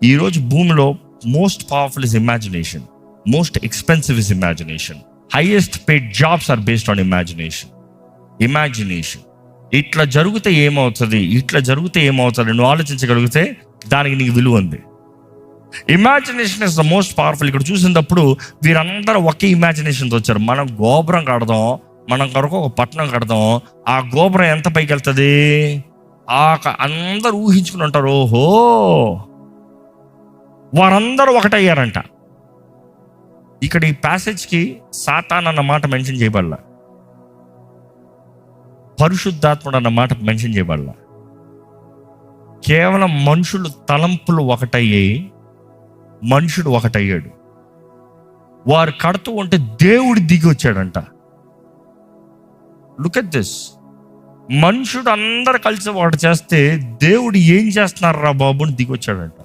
ఈరోజు భూమిలో most powerful is imagination, most expensive is imagination, highest paid jobs are based on imagination. ఇట్లా జరిగితే ఏమవుతుంది, ఇట్లా జరిగితే ఏమవుతుంది నువ్వు ఆలోచించగలిగితే దానికి నీకు విలువ ఉంది. Imagination is the most powerful. ఇక్కడ చూసినప్పుడు వీరందరూ ఒకే ఇమాజినేషన్తో వచ్చారు. మనం గోపురం కడదాం, మనం కొరకు ఒక పట్టణం కడదాం. ఆ గోపురం ఎంత పైకి వెళ్తుంది? అందరూ ఊహించుకుని ఉంటారు, ఓహో వారందరూ ఒకటయ్యారంట. ఇక్కడ ఈ ప్యాసేజ్కి సాతాన్ అన్న మాట మెన్షన్ చేయబడలా, పరిశుద్ధాత్ముడు అన్న మాట మెన్షన్ చేయబడలా. కేవలం మనుషులు తలంపులు ఒకటయ్యాయి, మనుషుడు ఒకటయ్యాడు. వారు కడుతూ ఉంటే దేవుడు దిగి వచ్చాడంట. Look at this. మనుషుడు అందరు కలిసి ఒకటి చేస్తే దేవుడు ఏం చేస్తున్నారా బాబు అని దిగి వచ్చాడంట.